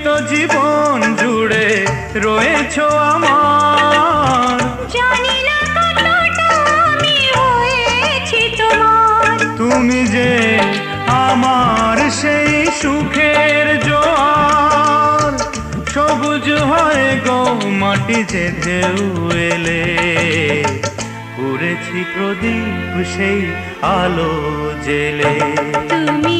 তো জীবন জুড়ে রয়েছো আমার, জানি না কতটা আমি হয়েছি তোমার। তুমি যে আমার সেই সুখের জোয়ার, সবুজ হয় গো মাটি যে ঢেউ এলে, করেছি প্রদীপ সেই আলো জেলে। তুমি